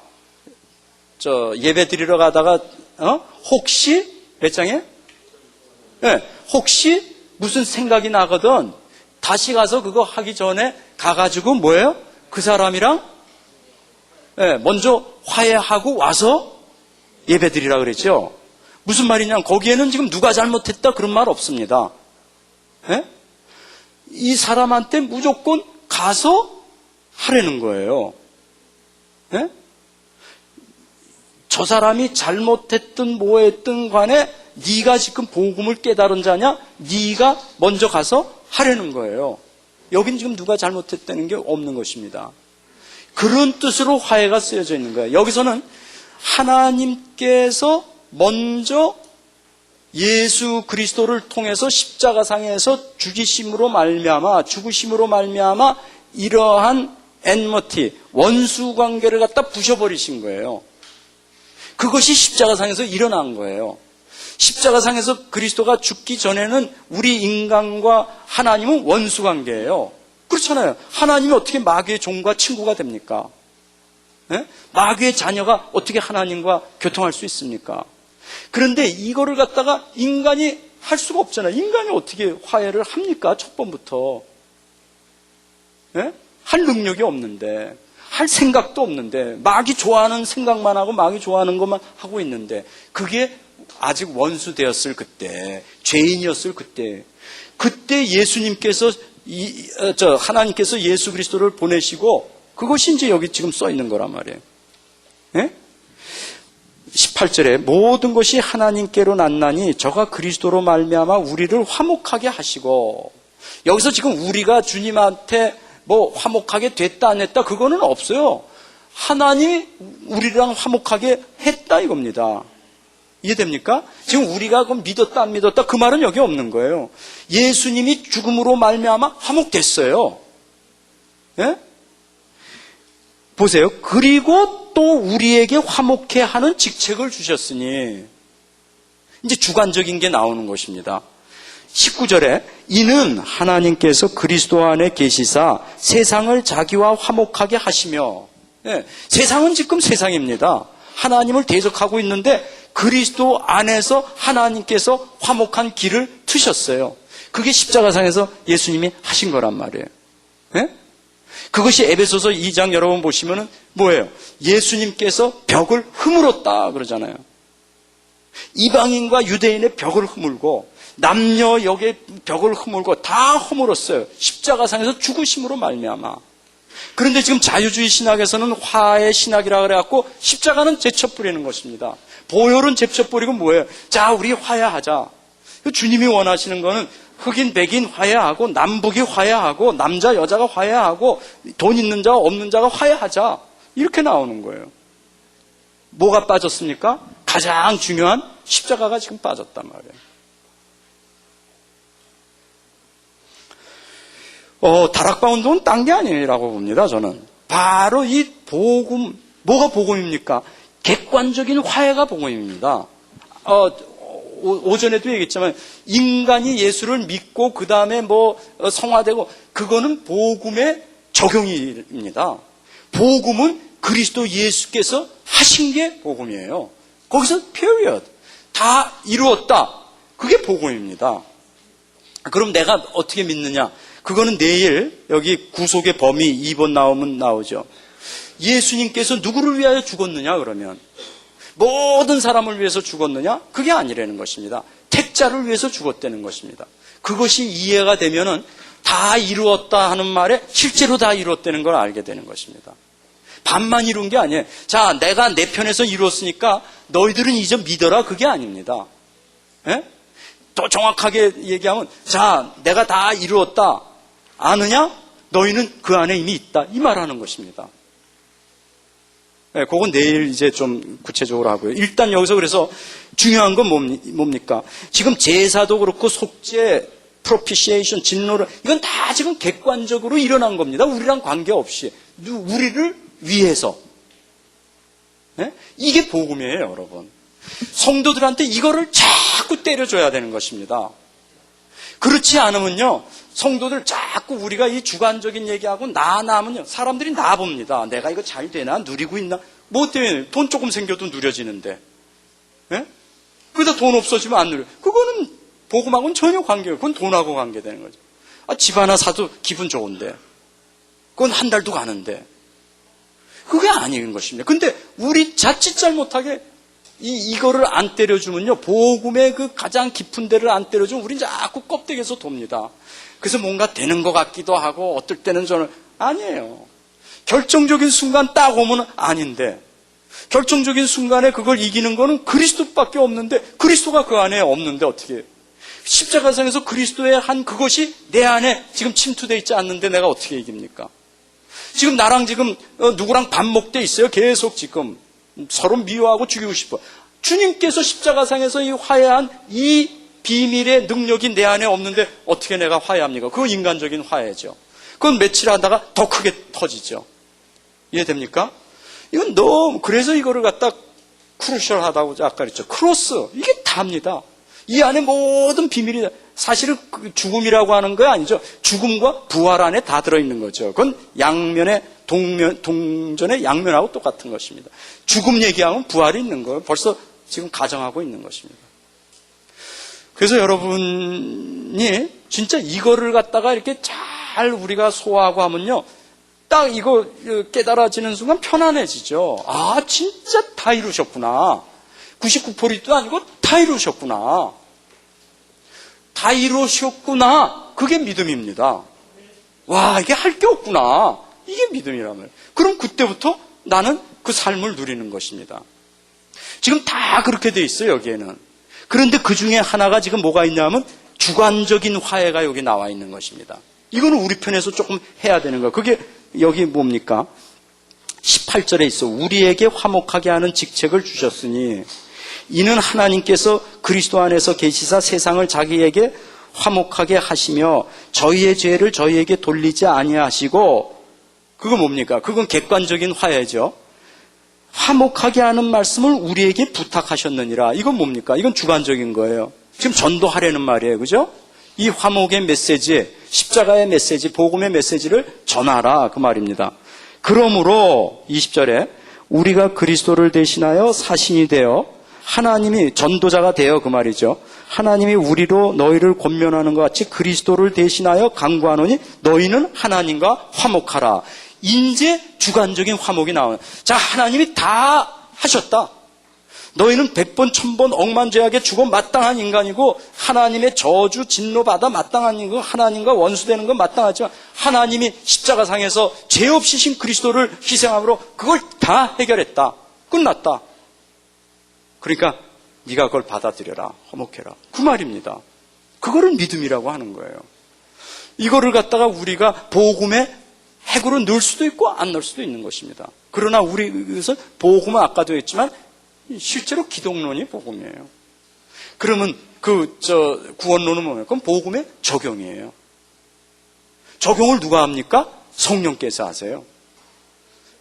예배 드리러 가다가 혹시 몇 장에? 네, 혹시 무슨 생각이 나거든 다시 가서 그거 하기 전에 가가지고 뭐예요? 그 사람이랑 먼저 화해하고 와서 예배드리라 그랬죠. 무슨 말이냐? 거기에는 지금 누가 잘못했다 그런 말 없습니다. 이 사람한테 무조건 가서 하라는 거예요. 저 사람이 잘못했든 뭐했든 간에 네가 지금 복음을 깨달은 자냐? 네가 먼저 가서 하라는 거예요. 여긴 지금 누가 잘못했다는 게 없는 것입니다. 그런 뜻으로 화해가 쓰여져 있는 거예요. 여기서는 하나님께서 먼저 예수 그리스도를 통해서 십자가상에서 죽으심으로 말미암아 이러한 엔머티, 원수 관계를 갖다 부셔버리신 거예요. 그것이 십자가상에서 일어난 거예요. 십자가상에서 그리스도가 죽기 전에는 우리 인간과 하나님은 원수 관계예요. 그렇잖아요. 하나님이 어떻게 마귀의 종과 친구가 됩니까? 마귀의 자녀가 어떻게 하나님과 교통할 수 있습니까? 그런데 이거를 갖다가 인간이 할 수가 없잖아요. 인간이 어떻게 화해를 합니까? 첫 번부터. 할 능력이 없는데, 할 생각도 없는데, 마귀 좋아하는 생각만 하고 마귀 좋아하는 것만 하고 있는데, 그게 아직 원수 되었을 그때, 죄인이었을 그때 예수님께서 하나님께서 예수 그리스도를 보내시고 그것이 이제 여기 지금 써 있는 거란 말이에요. 18절에 모든 것이 하나님께로 났나니 저가 그리스도로 말미암아 우리를 화목하게 하시고, 여기서 지금 우리가 주님한테 뭐 화목하게 됐다 안 했다 그거는 없어요. 하나님이 우리랑 화목하게 했다 이겁니다. 이해됩니까? 지금 우리가 그럼 믿었다 안 믿었다 그 말은 여기 없는 거예요. 예수님이 죽음으로 말미암아 화목됐어요. 보세요. 그리고 또 우리에게 화목해 하는 직책을 주셨으니, 이제 주관적인 게 나오는 것입니다. 19절에 이는 하나님께서 그리스도 안에 계시사 세상을 자기와 화목하게 하시며, 세상은 지금 세상입니다. 하나님을 대적하고 있는데 그리스도 안에서 하나님께서 화목한 길을 트셨어요. 그게 십자가상에서 예수님이 하신 거란 말이에요. 그것이 에베소서 2장 여러분 보시면은 뭐예요? 예수님께서 벽을 허물었다 그러잖아요. 이방인과 유대인의 벽을 허물고 남녀 여의 벽을 허물고 다 허물었어요. 십자가상에서 죽으심으로 말미암아. 그런데 지금 자유주의 신학에서는 화해 신학이라 그래갖고 십자가는 제쳐버리는 것입니다. 보혈은 제쳐버리고 뭐예요? 자, 우리 화해하자. 주님이 원하시는 거는 흑인 백인 화해하고 남북이 화해하고 남자 여자가 화해하고 돈 있는 자와 없는 자가 화해하자. 이렇게 나오는 거예요. 뭐가 빠졌습니까? 가장 중요한 십자가가 지금 빠졌단 말이에요. 다락방 운동은 딴 게 아니라고 봅니다, 저는. 바로 이 복음, 뭐가 복음입니까? 객관적인 화해가 복음입니다. 오전에도 얘기했지만, 인간이 예수를 믿고, 그 다음에 성화되고, 그거는 복음의 적용입니다. 복음은 그리스도 예수께서 하신 게 복음이에요. 거기서 period. 다 이루었다. 그게 복음입니다. 그럼 내가 어떻게 믿느냐? 그거는 내일 여기 구속의 범위 2번 나오면 나오죠. 예수님께서 누구를 위하여 죽었느냐 그러면 모든 사람을 위해서 죽었느냐? 그게 아니라는 것입니다. 택자를 위해서 죽었다는 것입니다. 그것이 이해가 되면은 다 이루었다 하는 말에 실제로 다 이루었다는 걸 알게 되는 것입니다. 반만 이룬 게 아니에요. 자, 내가 내 편에서 이루었으니까 너희들은 이제 믿어라. 그게 아닙니다. 예? 더 정확하게 얘기하면 자, 내가 다 이루었다. 아느냐? 너희는 그 안에 이미 있다. 이 말하는 것입니다. 네, 그건 내일 이제 좀 구체적으로 하고요. 일단 여기서 그래서 중요한 건 뭡니까? 지금 제사도 그렇고 속죄, propitiation, 진노를 이건 다 지금 객관적으로 일어난 겁니다. 우리랑 관계없이. 우리를 위해서. 네? 이게 복음이에요, 여러분. 성도들한테 이거를 자꾸 때려줘야 되는 것입니다. 그렇지 않으면요, 성도들 자꾸 우리가 이 주관적인 얘기하고 나면요, 사람들이 나 봅니다. 내가 이거 잘 되나? 누리고 있나? 뭐 때문에? 돈 조금 생겨도 누려지는데. 예? 그러다 돈 없어지면 안 누려. 그거는 복음하고는 전혀 관계가, 그건 돈하고 관계되는 거죠. 아, 집 하나 사도 기분 좋은데. 그건 한 달도 가는데. 그게 아닌 것입니다. 근데 우리 자칫 잘못하게 이거를 안 때려주면요, 복음의 그 가장 깊은 데를 안 때려주면 우린 자꾸 껍데기에서 돕니다. 그래서 뭔가 되는 것 같기도 하고, 어떨 때는 저는, 아니에요. 결정적인 순간 딱 오면 아닌데, 결정적인 순간에 그걸 이기는 거는 그리스도밖에 없는데, 그리스도가 그 안에 없는데 어떻게 해요? 십자가상에서 그리스도의 한 그것이 내 안에 지금 침투되어 있지 않는데 내가 어떻게 이깁니까? 지금 나랑 지금 누구랑 밥 먹대 있어요. 계속 지금 서로 미워하고 죽이고 싶어. 주님께서 십자가상에서 이 화해한 이 비밀의 능력이 내 안에 없는데 어떻게 내가 화해합니까? 그거 인간적인 화해죠. 그건 며칠 하다가 더 크게 터지죠. 이해됩니까? 이건 너무, 그래서 이거를 갖다 크루셜하다고 아까 그랬죠. 크로스, 이게 다입니다. 이 안에 모든 비밀이, 사실은 죽음이라고 하는 거 아니죠. 죽음과 부활 안에 다 들어있는 거죠. 그건 양면의 동전의 양면하고 똑같은 것입니다. 죽음 얘기하면 부활이 있는 거예요. 벌써 지금 가정하고 있는 것입니다. 그래서 여러분이 진짜 이거를 갖다가 이렇게 잘 우리가 소화하고 하면요, 딱 이거 깨달아지는 순간 편안해지죠. 아, 진짜 다 이루셨구나. 99%도 아니고 다 이루셨구나. 다 이루셨구나. 그게 믿음입니다. 와, 이게 할 게 없구나. 이게 믿음이라면. 그럼 그때부터 나는 그 삶을 누리는 것입니다. 지금 다 그렇게 돼 있어요, 여기에는. 그런데 그 중에 하나가 지금 뭐가 있냐면 주관적인 화해가 여기 나와 있는 것입니다. 이거는 우리 편에서 조금 해야 되는 거예요. 그게 여기 뭡니까? 18절에 있어. 우리에게 화목하게 하는 직책을 주셨으니 이는 하나님께서 그리스도 안에서 계시사 세상을 자기에게 화목하게 하시며 저희의 죄를 저희에게 돌리지 아니하시고, 그거 뭡니까? 그건 객관적인 화해죠. 화목하게 하는 말씀을 우리에게 부탁하셨느니라. 이건 뭡니까? 이건 주관적인 거예요. 지금 전도하려는 말이에요. 그죠? 이 화목의 메시지, 십자가의 메시지, 복음의 메시지를 전하라. 그 말입니다. 그러므로 20절에 우리가 그리스도를 대신하여 사신이 되어 하나님이 전도자가 되어, 그 말이죠. 하나님이 우리로 너희를 권면하는 것 같이 그리스도를 대신하여 간구하노니 너희는 하나님과 화목하라. 인제 주관적인 화목이 나오는. 자, 하나님이 다 하셨다. 너희는 100번, 1000번 억만죄하게 죽어 마땅한 인간이고 하나님의 저주, 진노받아 마땅한 인간, 하나님과 원수되는 건 마땅하지만 하나님이 십자가상에서 죄 없이 신 그리스도를 희생함으로 그걸 다 해결했다. 끝났다. 그러니까 네가 그걸 받아들여라. 화목해라. 그 말입니다. 그거를 믿음이라고 하는 거예요. 이거를 갖다가 우리가 복음의 핵으로 넣을 수도 있고 안 넣을 수도 있는 것입니다. 그러나 우리에서 복음은 아까도 했지만 실제로 기독론이 복음이에요. 그러면 구원론은 뭐예요? 그건 복음의 적용이에요. 적용을 누가 합니까? 성령께서 하세요.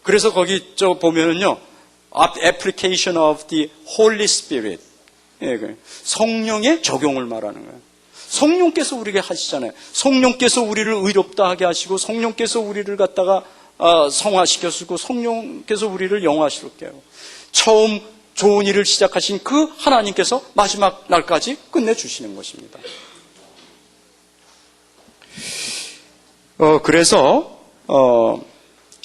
그래서 거기 보면은요, application of the Holy Spirit. 예, 성령의 적용을 말하는 거예요. 성령께서 우리에게 하시잖아요. 성령께서 우리를 의롭다 하게 하시고, 성령께서 우리를 갖다가 성화시켜주고, 성령께서 우리를 영화스럽게 하고. 처음 좋은 일을 시작하신 그 하나님께서 마지막 날까지 끝내주시는 것입니다. 그래서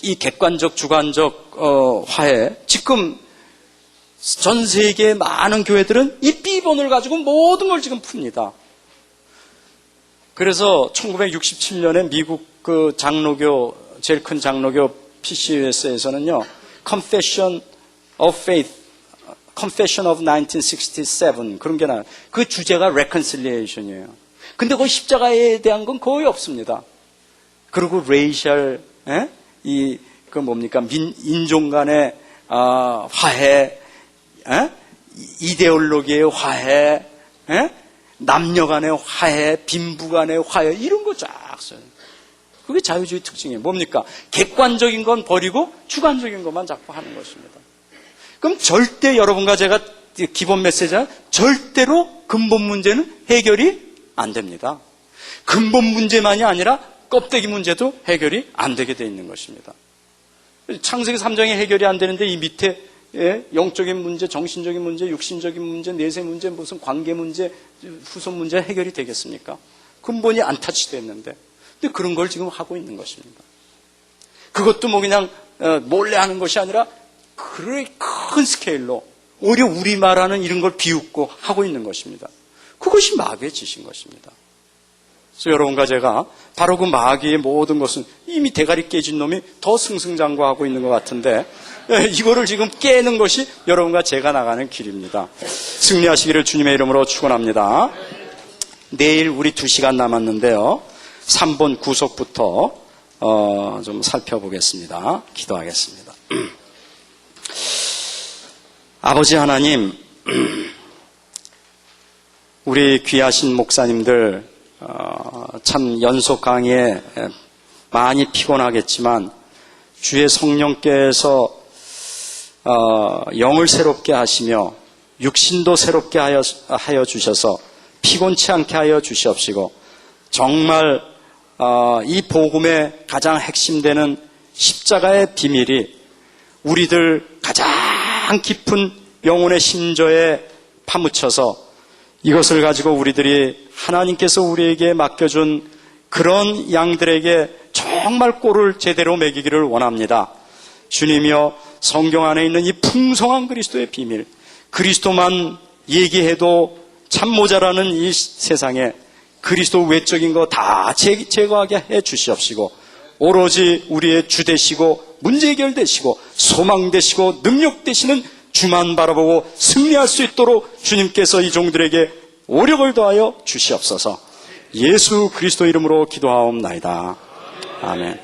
이 객관적 주관적 화해, 지금 전 세계의 많은 교회들은 이 B본을 가지고 모든 걸 지금 풉니다. 그래서 1967년에 미국 그 장로교, 제일 큰 장로교 PCUS에서는요, Confession of Faith, Confession of 1967 그런 게 나와요. 그 주제가 Reconciliation이에요. 근데 그 십자가에 대한 건 거의 없습니다. 그리고 레이셜, 그 뭡니까, 인종 간의 화해, 이데올로기의 화해, 남녀 간의 화해, 빈부 간의 화해, 이런 거 쫙 써요. 그게 자유주의 특징이에요. 뭡니까? 객관적인 건 버리고 주관적인 것만 자꾸 하는 것입니다. 그럼 절대 여러분과 제가 기본 메시지는 절대로 근본 문제는 해결이 안 됩니다. 근본 문제만이 아니라 껍데기 문제도 해결이 안 되게 돼 있는 것입니다. 창세기 3장이 해결이 안 되는데 이 밑에 영적인 문제, 정신적인 문제, 육신적인 문제, 내세 문제, 무슨 관계 문제, 후손 문제 해결이 되겠습니까? 근본이 안 타치됐는데. 근데 그런 걸 지금 하고 있는 것입니다. 그것도 뭐 그냥 몰래 하는 것이 아니라 그런 큰 스케일로 오히려 우리말하는 이런 걸 비웃고 하고 있는 것입니다. 그것이 마귀의 짓인 것입니다. 그래서 여러분과 제가 바로 그 마귀의 모든 것은 이미 대가리 깨진 놈이 더 승승장구하고 있는 것 같은데 이거를 지금 깨는 것이 여러분과 제가 나가는 길입니다. 승리하시기를 주님의 이름으로 축원합니다. 내일 우리 2시간 남았는데요. 3번 구속부터 좀 살펴보겠습니다. 기도하겠습니다. 아버지 하나님, 우리 귀하신 목사님들 참 연속 강의에 많이 피곤하겠지만 주의 성령께서 영을 새롭게 하시며 육신도 새롭게 하여 주셔서 피곤치 않게 하여 주시옵시고 정말 이 복음의 가장 핵심되는 십자가의 비밀이 우리들 가장 깊은 영혼의 심조에 파묻혀서 이것을 가지고 우리들이 하나님께서 우리에게 맡겨준 그런 양들에게 정말 꼴을 제대로 먹이기를 원합니다. 주님이여, 성경 안에 있는 이 풍성한 그리스도의 비밀, 그리스도만 얘기해도 참 모자라는 이 세상에 그리스도 외적인 거 다 제거하게 해 주시옵시고 오로지 우리의 주 되시고 문제 해결 되시고 소망 되시고 능력 되시는 주만 바라보고 승리할 수 있도록 주님께서 이 종들에게 오력을 더하여 주시옵소서. 예수 그리스도 이름으로 기도하옵나이다. 아멘.